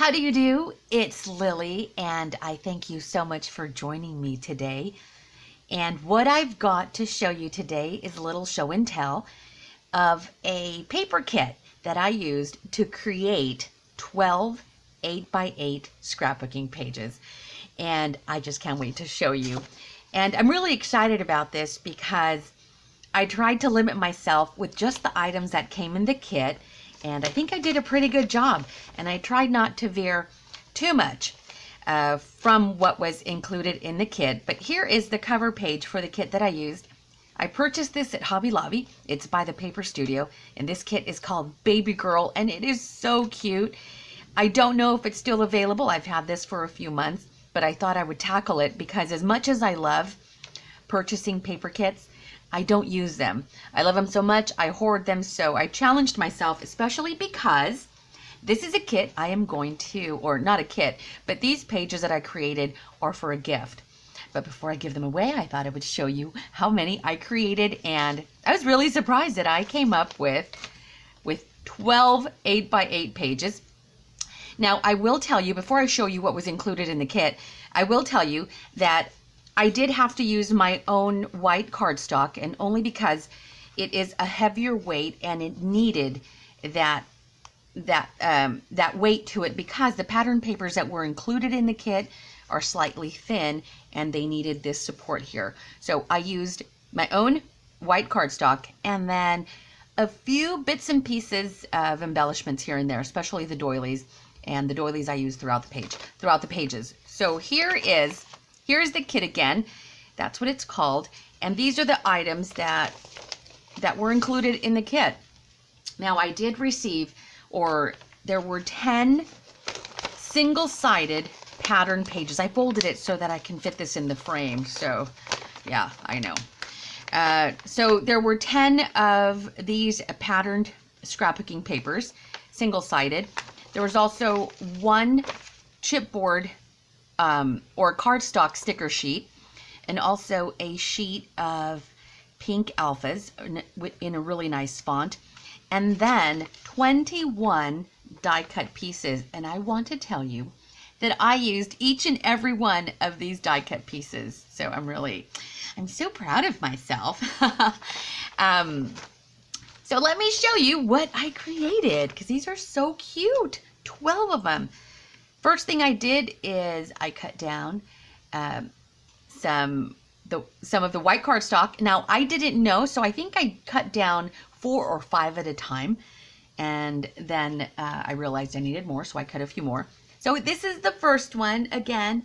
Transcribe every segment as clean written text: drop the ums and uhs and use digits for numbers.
How do you do? It's Lily, and I thank you so much for joining me today. And what I've got to show you today is a little show and tell of a paper kit that I used to create 12 8x8 scrapbooking pages. And I just can't wait to show you. And I'm really excited about this because I tried to limit myself with just the items that came in the kit, and I think I did a pretty good job. And I tried not to veer too much from what was included in the kit. But here is the cover page for the kit that I used. I purchased this at Hobby Lobby. It's by the Paper Studio, and this kit is called Baby Girl, and it is so cute. I don't know if it's still available. I've had this for a few months, but I thought I would tackle it because as much as I love purchasing paper kits, I don't use them. I love them so much, I hoard them, so I challenged myself, especially because this is a kit I am going to, or not a kit, but these pages that I created are for a gift. But before I give them away, I thought I would show you how many I created, and I was really surprised that I came up with 12 8x8 pages. Now, I will tell you, before I show you what was included in the kit, I will tell you that I did have to use my own white cardstock, and only because it is a heavier weight and it needed that weight to it, because the pattern papers that were included in the kit are slightly thin and they needed this support here. So I used my own white cardstock and then a few bits and pieces of embellishments here and there, especially the doilies, and the doilies I used throughout the pages. So here's the kit again. That's what it's called. And these are the items that were included in the kit. Now I did receive, or there were 10 single-sided pattern pages. I folded it so that I can fit this in the frame. So yeah, I know. So there were 10 of these patterned scrapbooking papers, single-sided. There was also one chipboard or cardstock sticker sheet, and also a sheet of pink alphas in a really nice font, and then 21 die cut pieces. And I want to tell you that I used each and every one of these die cut pieces. So I'm so proud of myself. So let me show you what I created, because these are so cute. 12 of them. First thing I did is I cut down some of the white cardstock. Now I didn't know, so I think I cut down 4 or 5 at a time, and then I realized I needed more, so I cut a few more. So this is the first one. Again,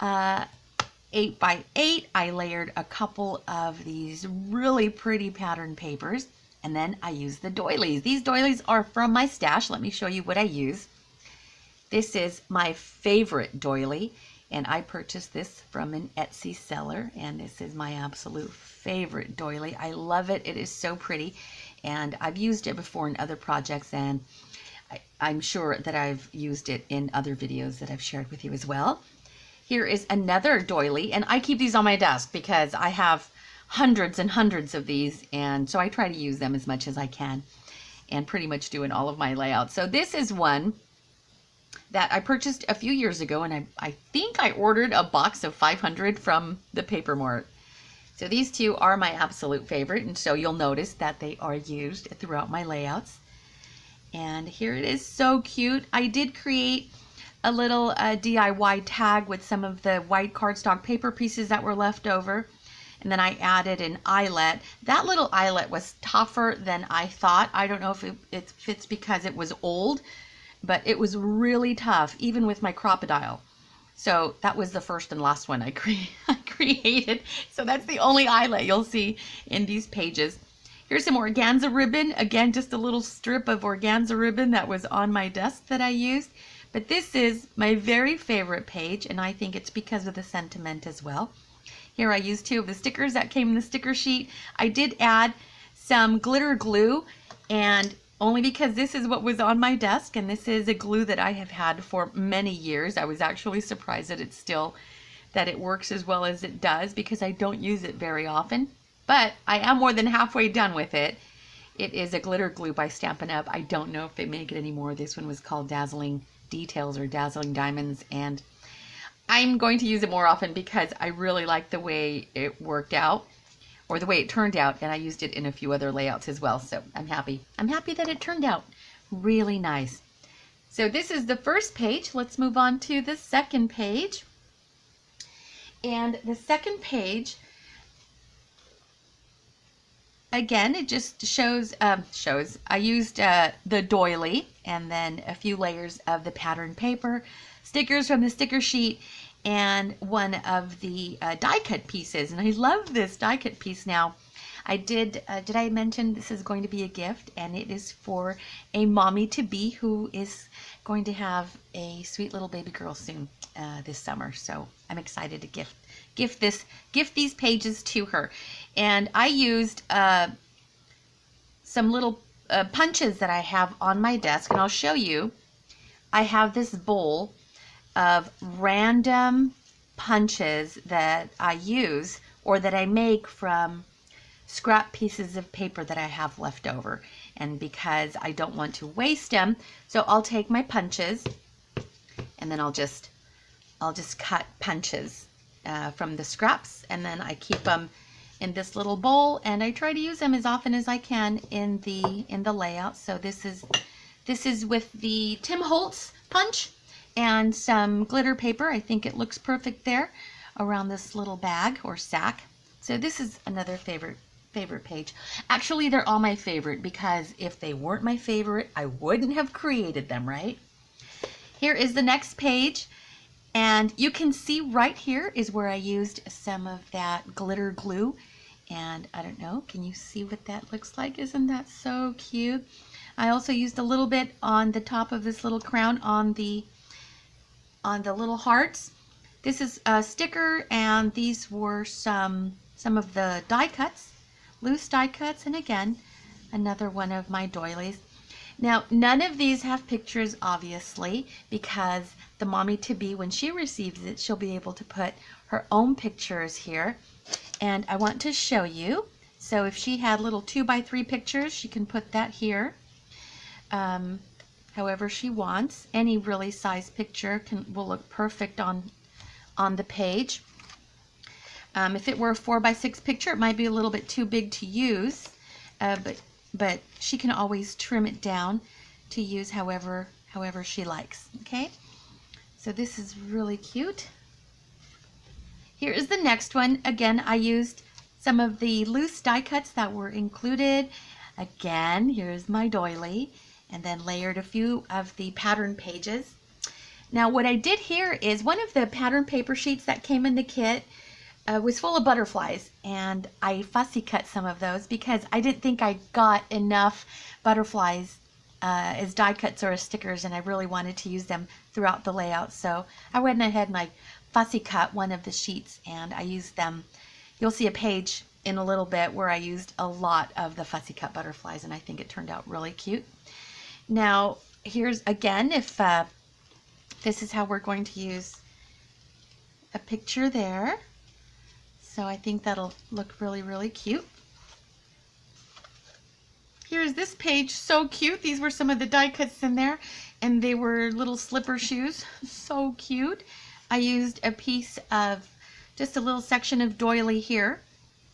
8x8. I layered a couple of these really pretty pattern papers, and then I used the doilies. These doilies are from my stash. Let me show you what I use. This is my favorite doily, and I purchased this from an Etsy seller, and this is my absolute favorite doily. I love it. It is so pretty, and I've used it before in other projects, and I'm sure that I've used it in other videos that I've shared with you as well. Here is another doily, and I keep these on my desk because I have hundreds and hundreds of these, and so I try to use them as much as I can and pretty much do in all of my layouts. So this is one that I purchased a few years ago, and I think I ordered a box of 500 from the Paper Mart. So these two are my absolute favorite, and so you'll notice that they are used throughout my layouts. And here it is, so cute. I did create a little DIY tag with some of the white cardstock paper pieces that were left over. And then I added an eyelet. That little eyelet was tougher than I thought. I don't know if it's because it was old, but it was really tough, even with my crocodile. So that was the first and last one I created. So that's the only eyelet you'll see in these pages. Here's some organza ribbon. Again, just a little strip of organza ribbon that was on my desk that I used. But this is my very favorite page, and I think it's because of the sentiment as well. Here I used 2 of the stickers that came in the sticker sheet. I did add some glitter glue, and only because this is what was on my desk, and this is a glue that I have had for many years. I was actually surprised that it works as well as it does, because I don't use it very often. But I am more than halfway done with it, It is a glitter glue by Stampin' Up. I don't know if they make it anymore. This one was called Dazzling Details or Dazzling Diamonds, and I'm going to use it more often because I really like the way it worked out, or the way it turned out, and I used it in a few other layouts as well, so I'm happy. I'm happy that it turned out really nice. So this is the first page. Let's move on to the second page. And the second page, again, it just shows, I used the doily and then a few layers of the pattern paper, stickers from the sticker sheet, and one of the die cut pieces. And I love this die cut piece now. I did I mention this is going to be a gift, and it is for a mommy to be who is going to have a sweet little baby girl soon this summer. So I'm excited to gift these pages to her. And I used some little punches that I have on my desk, and I'll show you. I have this bowl of random punches that I use or that I make from scrap pieces of paper that I have left over. And because I don't want to waste them, so I'll take my punches and then I'll just cut punches from the scraps, and then I keep them in this little bowl, and I try to use them as often as I can in the layout. So this is with the Tim Holtz punch and some glitter paper. I think it looks perfect there around this little bag or sack. So this is another favorite page. Actually, they're all my favorite because if they weren't my favorite, I wouldn't have created them, right? Here is the next page, and you can see right here is where I used some of that glitter glue. And I don't know, can you see what that looks like? Isn't that so cute? I also used a little bit on the top of this little crown on the little hearts. This is a sticker, and these were some of the die cuts, loose die cuts, and again, another one of my doilies. Now, none of these have pictures, obviously, because the mommy-to-be, when she receives it, she'll be able to put her own pictures here. And I want to show you. So if she had little 2x3 pictures, she can put that here. However she wants. Any really sized picture will look perfect on the page. If it were a 4x6 picture, it might be a little bit too big to use, but she can always trim it down to use however she likes. Okay, so this is really cute. Here is the next one. Again, I used some of the loose die cuts that were included. Again, here's my doily, and then layered a few of the pattern pages. Now, what I did here is one of the pattern paper sheets that came in the kit was full of butterflies, and I fussy cut some of those because I didn't think I got enough butterflies as die cuts or as stickers, and I really wanted to use them throughout the layout. So I went ahead and I fussy cut one of the sheets, and I used them. You'll see a page in a little bit where I used a lot of the fussy cut butterflies, and I think it turned out really cute. Now, here's again, if this is how we're going to use a picture there. So I think that'll look really, really cute. Here's this page, so cute. These were some of the die cuts in there, and they were little slipper shoes. So cute. I used a piece of, just a little section of doily here,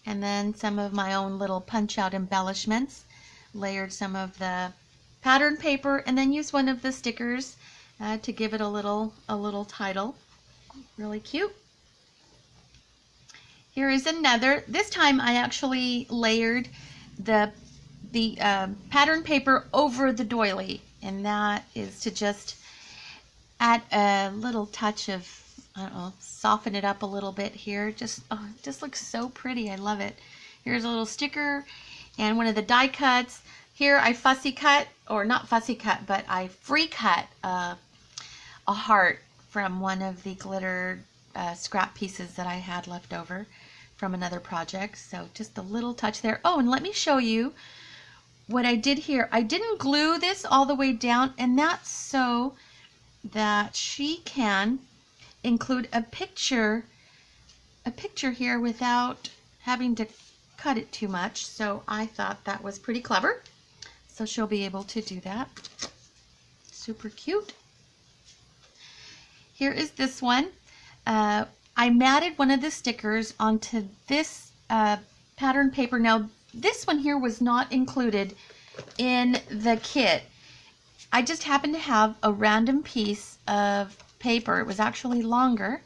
and then some of my own little punch-out embellishments. Layered some of the pattern paper, and then used one of the stickers to give it a little title. Really cute. Here is another. This time I actually layered the pattern paper over the doily, and that is to just add a little touch of, I don't know, soften it up a little bit here. Just, oh, it just looks so pretty. I love it. Here's a little sticker and one of the die cuts. Here I fussy cut, or not fussy cut, but I free cut a heart from one of the glitter scrap pieces that I had left over from another project. So just a little touch there. Oh, and let me show you what I did here. I didn't glue this all the way down, and that's so that she can include a picture here without having to cut it too much, so I thought that was pretty clever. So she'll be able to do that. Super cute. Here is this one. I matted one of the stickers onto this pattern paper. Now, this one here was not included in the kit. I just happened to have a random piece of paper. It was actually longer,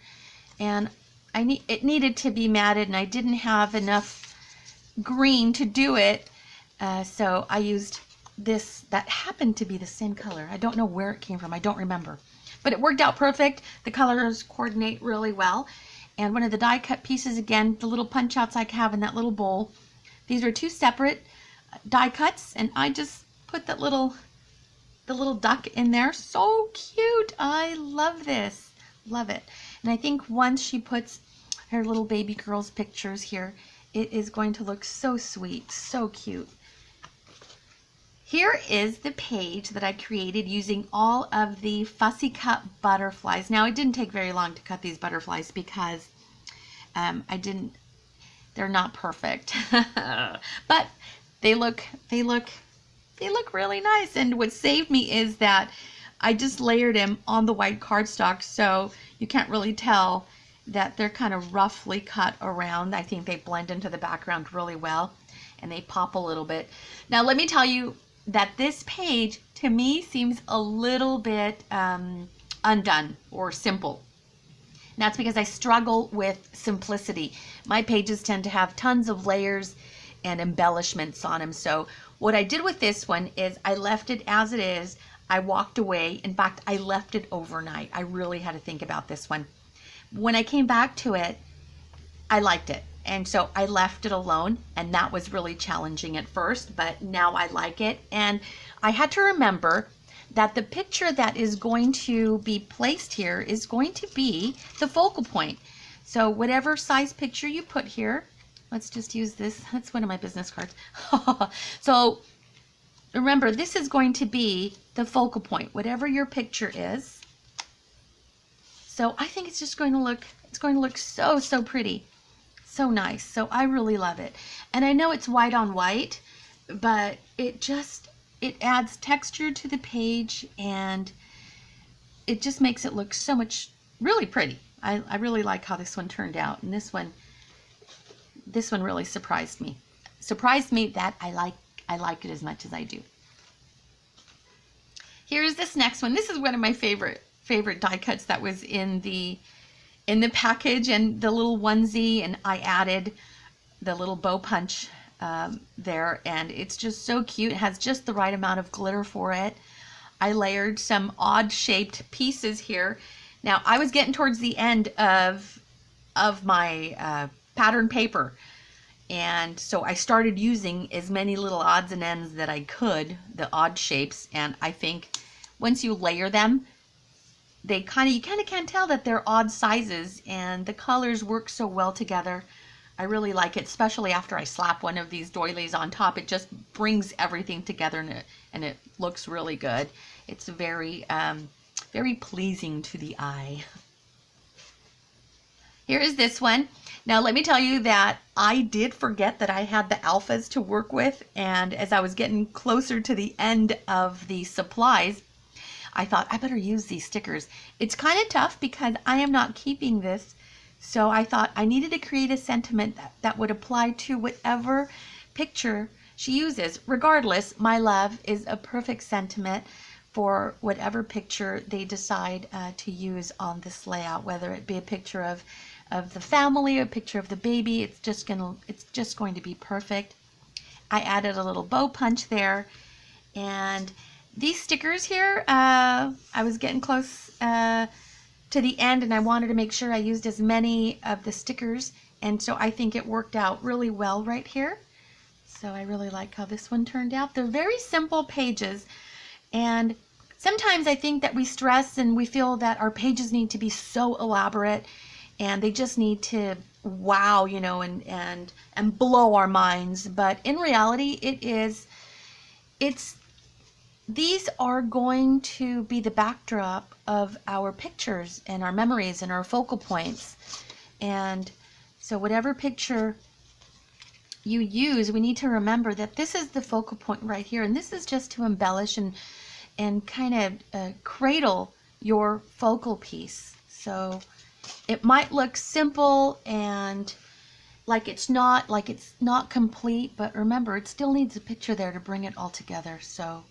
and it needed to be matted, and I didn't have enough green to do it, so I used this that happened to be the same color. I don't know where it came from. I don't remember. But it worked out perfect. The colors coordinate really well. And one of the die cut pieces, again, the little punch outs I have in that little bowl. These are two separate die cuts, and I just put the little duck in there. So cute. I love this. Love it. And I think once she puts her little baby girl's pictures here, it is going to look so sweet, so cute. Here is the page that I created using all of the fussy cut butterflies. Now, it didn't take very long to cut these butterflies because they're not perfect, but they look really nice. And what saved me is that I just layered them on the white cardstock, so you can't really tell that they're kind of roughly cut around. I think they blend into the background really well, and they pop a little bit. Now, let me tell you that this page to me seems a little bit undone or simple. And that's because I struggle with simplicity. My pages tend to have tons of layers and embellishments on them. So what I did with this one is I left it as it is. I walked away. In fact, I left it overnight. I really had to think about this one. When I came back to it, I liked it. And so I left it alone, and that was really challenging at first, but now I like it. And I had to remember that the picture that is going to be placed here is going to be the focal point. So whatever size picture you put here, let's just use this. That's one of my business cards. So remember, this is going to be the focal point, whatever your picture is. So I think it's just going to look so, so pretty. So nice. So I really love it. And I know it's white on white, but it adds texture to the page, and it just makes it look so much really pretty. I really like how this one turned out. And this one really surprised me. Surprised me that I like it as much as I do. Here's this next one. This is one of my favorite die cuts that was in the package, and the little onesie, and I added the little bow punch there, and it's just so cute. It has just the right amount of glitter for it. I layered some odd shaped pieces here. Now, I was getting towards the end of my pattern paper, and so I started using as many little odds and ends that I could, the odd shapes, and I think once you layer them, you kind of can't tell that they're odd sizes, and the colors work so well together. I really like it, especially after I slap one of these doilies on top. It just brings everything together, and it looks really good. It's very, very pleasing to the eye. Here is this one. Now, let me tell you that I did forget that I had the alphas to work with, and as I was getting closer to the end of the supplies, I thought I better use these stickers. It's kind of tough because I am not keeping this, so I thought I needed to create a sentiment that would apply to whatever picture she uses. Regardless, my love is a perfect sentiment for whatever picture they decide to use on this layout, whether it be a picture of the family or a picture of the baby. It's just going to be perfect. I added a little bow punch there, and these stickers here, I was getting close to the end, and I wanted to make sure I used as many of the stickers, and so I think it worked out really well right here. So I really like how this one turned out. They're very simple pages, and sometimes I think that we stress and we feel that our pages need to be so elaborate, and they just need to wow, and blow our minds. But in reality, these are going to be the backdrop of our pictures and our memories and our focal points. And so whatever picture you use, we need to remember that this is the focal point right here, and this is just to embellish and kind of cradle your focal piece. So it might look simple and like it's not complete, but remember, it still needs a picture there to bring it all together. So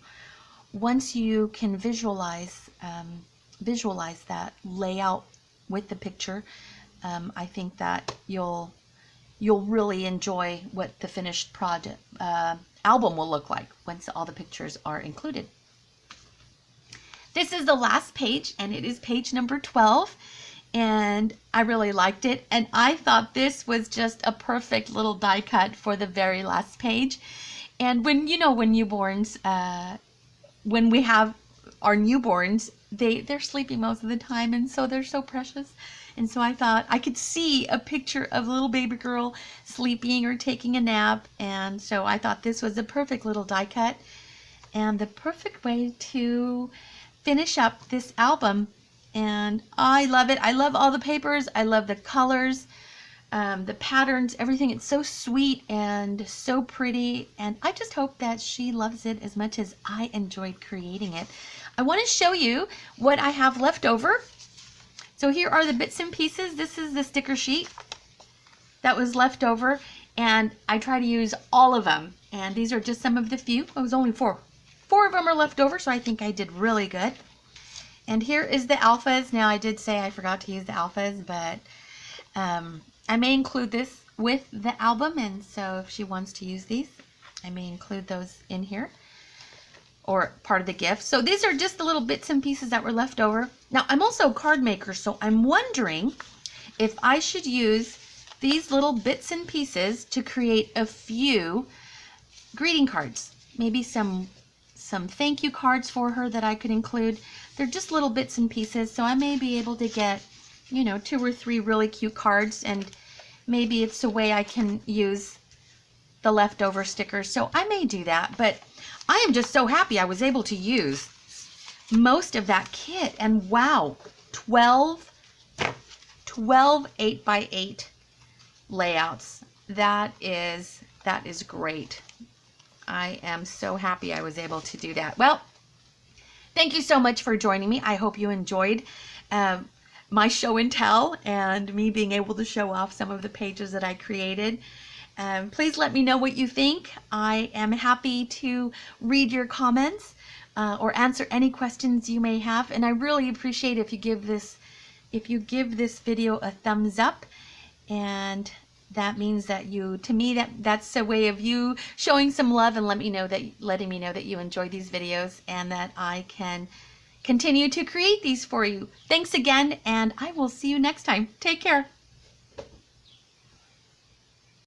once you can visualize that layout with the picture, I think that you'll really enjoy what the finished project album will look like once all the pictures are included. This is the last page, and it is page number 12, and I really liked it, and I thought this was just a perfect little die cut for the very last page. And when newborns, when we have our newborns, they're sleeping most of the time, and so they're so precious. And so I thought I could see a picture of a little baby girl sleeping or taking a nap, and so I thought this was a perfect little die cut and the perfect way to finish up this album. And I love it. I love all the papers. I love the colors, the patterns, everything. It's so sweet and so pretty, and I just hope that she loves it as much as I enjoyed creating it. I want to show you what I have left over. So here are the bits and pieces. This is the sticker sheet that was left over, and I try to use all of them. And these are just some of the few. It was only four. 4 of them are left over, so I think I did really good. And here is the alphas. Now, I did say I forgot to use the alphas, but I may include this with the album, and so if she wants to use these, I may include those in here, or part of the gift. So these are just the little bits and pieces that were left over. Now, I'm also a card maker, so I'm wondering if I should use these little bits and pieces to create a few greeting cards. Maybe some thank you cards for her that I could include. They're just little bits and pieces, so I may be able to get, 2 or 3 really cute cards, and maybe it's a way I can use the leftover stickers. So I may do that, but I am just so happy I was able to use most of that kit. And wow, 12 8x8 layouts. That is great. I am so happy I was able to do that. Well, thank you so much for joining me. I hope you enjoyed my show and tell and me being able to show off some of the pages that I created. Please let me know what you think. I am happy to read your comments or answer any questions you may have, and I really appreciate if you give this video a thumbs up, and that means that that's a way of you showing some love and letting me know that you enjoy these videos and that I can continue to create these for you. Thanks again, and I will see you next time. Take care.